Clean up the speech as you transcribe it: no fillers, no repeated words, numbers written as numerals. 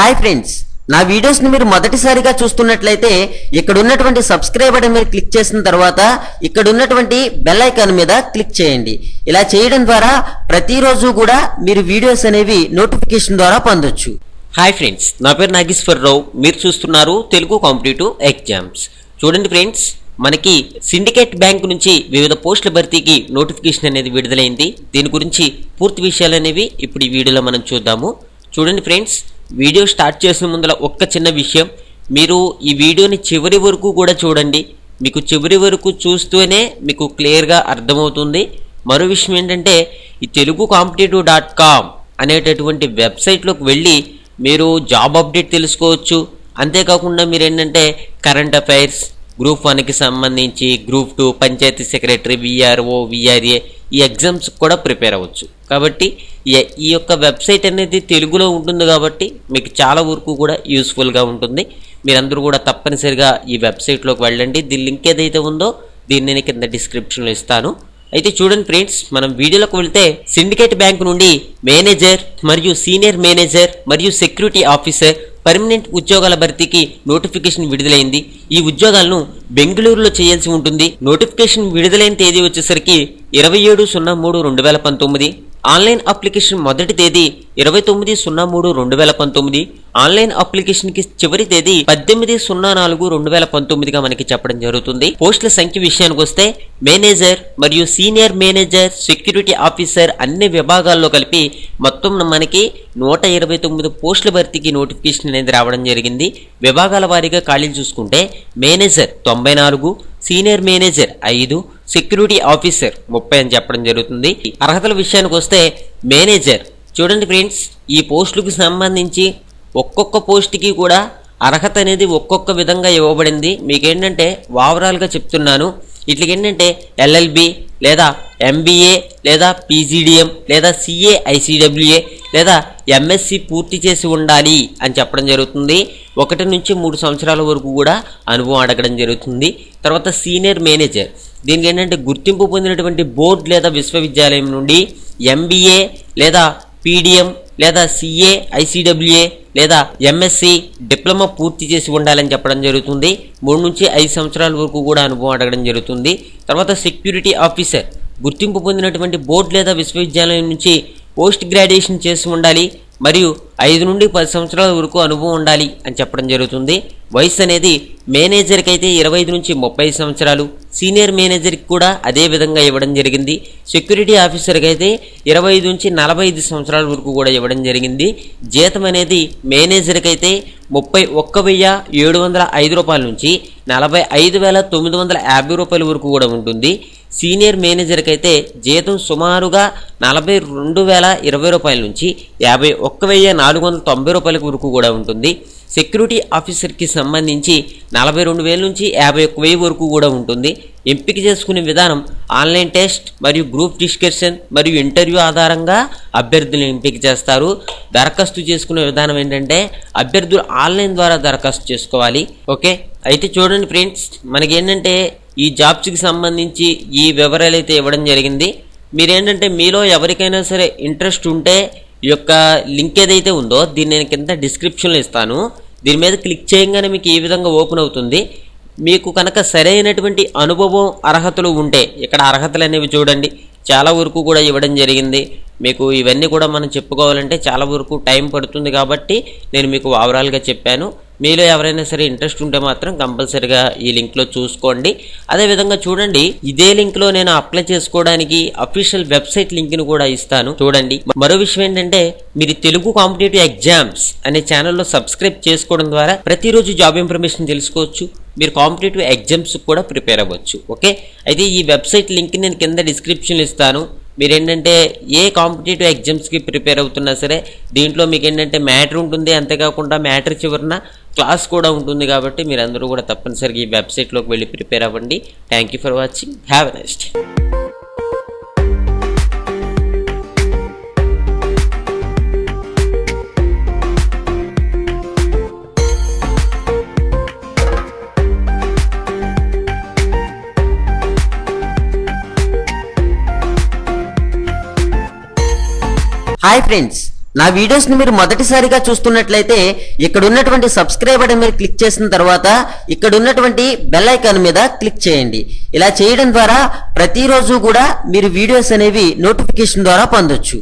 Hi friends, నా వీడియోస్ని మీరు మొదటిసారిగా చూస్తున్నట్లయితే ఇక్కడ ఉన్నటువంటి సబ్స్క్రైబ్ బటన్ మీద క్లిక్ చేసిన తర్వాత ఇక్కడ ఉన్నటువంటి బెల్ ఐకాన్ మీద క్లిక్ చేయండి. ఇలా చేయడం ద్వారా ప్రతిరోజు కూడా మీరు వీడియోస్ అనేవి నోటిఫికేషన్ ద్వారా పొందొచ్చు. హాయ్ ఫ్రెండ్స్, నా పేరు నాగేశ్వరరావు. మీరు చూస్తున్నారు తెలుగు కాంపిటేటివ్ ఎగ్జామ్స్. చూడండి ఫ్రెండ్స్, మనకి సిండికేట్ బ్యాంక్ నుంచి వివిధ పోస్టుల భర్తీకి నోటిఫికేషన్ అనేది విడుదలైంది. దీని గురించి పూర్తి విషయాలు అనేవి ఇప్పుడు ఈ వీడియోలో మనం చూద్దాము. చూడండి ఫ్రెండ్స్, వీడియో స్టార్ట్ చేసిన ముందర ఒక్క చిన్న విషయం, మీరు ఈ వీడియోని చివరి వరకు కూడా చూడండి. మీకు చివరి వరకు చూస్తూనే మీకు క్లియర్గా అర్థమవుతుంది. మరో విషయం ఏంటంటే, ఈ తెలుగు కాంపిటేటివ్.com అనేటటువంటి వెబ్సైట్లోకి వెళ్ళి మీరు జాబ్ అప్డేట్ తెలుసుకోవచ్చు. అంతేకాకుండా మీరు ఏంటంటే కరెంట్ అఫైర్స్, గ్రూప్ 1కి సంబంధించి, group 2, panchayati secretary, VRO, VRA ఈ ఎగ్జామ్స్ కూడా ప్రిపేర్ అవ్వచ్చు. కాబట్టి ఈ యొక్క వెబ్సైట్ అనేది తెలుగులో ఉంటుంది కాబట్టి మీకు చాలా వరకు కూడా యూస్ఫుల్గా ఉంటుంది. మీరందరూ కూడా తప్పనిసరిగా ఈ వెబ్సైట్లోకి వెళ్ళండి. దీని లింక్ ఏదైతే ఉందో దీన్ని నేను కింద డిస్క్రిప్షన్లో ఇస్తాను. అయితే చూడండి ఫ్రెండ్స్, మనం వీడియోలోకి వెళ్తే సిండికేట్ బ్యాంక్ నుండి మేనేజర్ మరియు సీనియర్ మేనేజర్ మరియు సెక్యూరిటీ ఆఫీసర్ పర్మనెంట్ ఉద్యోగాల భర్తీకి నోటిఫికేషన్ విడుదలైంది. ఈ ఉద్యోగాలను బెంగళూరులో చేయాల్సి ఉంటుంది. నోటిఫికేషన్ విడుదలైన తేదీ వచ్చేసరికి 27/03/2019. ఆన్లైన్ అప్లికేషన్ మొదటి తేదీ 29/03/2019. ఆన్లైన్ అప్లికేషన్ కి చివరి తేదీ 18/04/2019గా మనకి చెప్పడం జరుగుతుంది. పోస్టుల సంఖ్య విషయానికి వస్తే మేనేజర్ మరియు సీనియర్ మేనేజర్, సెక్యూరిటీ ఆఫీసర్ అన్ని విభాగాల్లో కలిపి మొత్తం మనకి 129 పోస్టుల భర్తీకి నోటిఫికేషన్ అనేది రావడం జరిగింది. విభాగాల వారీగా ఖాళీలు చూసుకుంటే manager 94, senior manager 5, security officer 30 అని చెప్పడం జరుగుతుంది. అర్హతల విషయానికి వస్తే మేనేజర్ చూడండి ఫ్రెండ్స్, ఈ పోస్టులకు సంబంధించి ఒక్కొక్క పోస్టుకి కూడా అర్హత అనేది ఒక్కొక్క విధంగా ఇవ్వబడింది. మీకేంటంటే ఓవరాల్గా చెప్తున్నాను. ఇట్లకి ఏంటంటే LLB లేదా MBA లేదా PGDM లేదా CA ICWA లేదా MSc పూర్తి చేసి ఉండాలి అని చెప్పడం జరుగుతుంది. 1 నుంచి 3 సంవత్సరాల వరకు కూడా అనుభవం అడగడం జరుగుతుంది. తర్వాత సీనియర్ మేనేజర్, దీనికి ఏంటంటే గుర్తింపు పొందినటువంటి బోర్డు లేదా విశ్వవిద్యాలయం నుండి MBA లేదా PDM లేదా CA ICWA లేదా MSc డిప్లొమా పూర్తి చేసి ఉండాలని చెప్పడం జరుగుతుంది. 3 నుంచి 5 సంవత్సరాల వరకు కూడా అనుభవం అడగడం జరుగుతుంది. తర్వాత సెక్యూరిటీ ఆఫీసర్, గుర్తింపు పొందినటువంటి బోర్డు లేదా విశ్వవిద్యాలయం నుంచి పోస్ట్ గ్రాడ్యుయేషన్ చేసి ఉండాలి మరియు 5 నుండి 10 సంవత్సరాల వరకు అనుభవం ఉండాలి అని చెప్పడం జరుగుతుంది. వయసు అనేది మేనేజర్కి అయితే 25 నుంచి 30 సంవత్సరాలు, సీనియర్ మేనేజర్కి కూడా అదే విధంగా ఇవ్వడం జరిగింది. సెక్యూరిటీ ఆఫీసర్కి అయితే 25 నుంచి 45 సంవత్సరాల వరకు కూడా ఇవ్వడం జరిగింది. జీతం అనేది మేనేజర్కి అయితే 31,705 రూపాయల నుంచి 45,950 రూపాయల వరకు కూడా ఉంటుంది. సీనియర్ మేనేజర్కి అయితే జీతం సుమారుగా 42,020 రూపాయల నుంచి 51,490 రూపాయల వరకు కూడా ఉంటుంది. సెక్యూరిటీ ఆఫీసర్కి సంబంధించి 42,000 నుంచి 51,000 వరకు కూడా ఉంటుంది. ఎంపిక చేసుకునే విధానం ఆన్లైన్ టెస్ట్ మరియు గ్రూప్ డిస్కషన్ మరియు ఇంటర్వ్యూ ఆధారంగా అభ్యర్థులను ఎంపిక చేస్తారు. దరఖాస్తు చేసుకునే విధానం ఏంటంటే అభ్యర్థులు ఆన్లైన్ ద్వారా దరఖాస్తు చేసుకోవాలి. ఓకే, అయితే చూడండి ఫ్రెండ్స్, మనకి ఏంటంటే ఈ జాబ్స్కి సంబంధించి ఈ వివరాలు అయితే ఇవ్వడం జరిగింది. మీరేంటంటే మీలో ఎవరికైనా సరే ఇంట్రెస్ట్ ఉంటే ఈ యొక్క లింక్ ఏదైతే ఉందో దీన్ని నేను కింద డిస్క్రిప్షన్లో ఇస్తాను. దీని మీద క్లిక్ చేయగానే మీకు ఈ విధంగా ఓపెన్ అవుతుంది. మీకు కనుక సరైనటువంటి అనుభవం, అర్హతలు ఉంటే ఇక్కడ అర్హతలు అనేవి చూడండి చాలా వరకు కూడా ఇవ్వడం జరిగింది. మీకు ఇవన్నీ కూడా మనం చెప్పుకోవాలంటే చాలా వరకు టైం పడుతుంది కాబట్టి నేను మీకు ఓవరాల్గా చెప్పాను. మీలో ఎవరైనా సరే ఇంట్రెస్ట్ ఉంటే మాత్రం కంపల్సరీగా ఈ లింక్లో చూసుకోండి. అదేవిధంగా చూడండి, ఇదే లింక్లో నేను అప్లై చేసుకోవడానికి అఫీషియల్ వెబ్సైట్ లింక్ను కూడా ఇస్తాను చూడండి. మరో విషయం ఏంటంటే, మీరు తెలుగు కాంపిటేటివ్ ఎగ్జామ్స్ అనే ఛానల్లో సబ్స్క్రైబ్ చేసుకోవడం ద్వారా ప్రతిరోజు జాబ్ ఇన్ఫర్మేషన్ తెలుసుకోవచ్చు. మీరు కాంపిటేటివ్ ఎగ్జామ్స్ కూడా ప్రిపేర్ అవ్వచ్చు. ఓకే, అయితే ఈ వెబ్సైట్ లింక్ నేను కింద డిస్క్రిప్షన్లో ఇస్తాను. మీరేంటంటే ఏ కాంపిటేటివ్ ఎగ్జామ్స్కి ప్రిపేర్ అవుతున్నా సరే దీంట్లో మీకు ఏంటంటే మ్యాటర్ ఉంటుంది. అంతేకాకుండా మ్యాటర్ చివరన క్లాస్ కూడా ఉంటుంది. కాబట్టి మీరందరూ కూడా తప్పనిసరిగా ఈ వెబ్సైట్లోకి వెళ్ళి ప్రిపేర్ అవ్వండి. Thank you for watching. Have a nice day. Hi friends, నా వీడియోస్ ని మీరు మొదటిసారిగా చూస్తున్నట్లయితే ఇక్కడ ఉన్నటువంటి సబ్స్క్రైబ్ బటన్ మీద క్లిక్ చేసిన తర్వాత ఇక్కడ ఉన్నటువంటి బెల్ ఐకాన్ మీద క్లిక్ చేయండి. ఇలా చేయడం ద్వారా ప్రతిరోజు కూడా మీరు వీడియోస్ అనేవి నోటిఫికేషన్ ద్వారా పొందొచ్చు.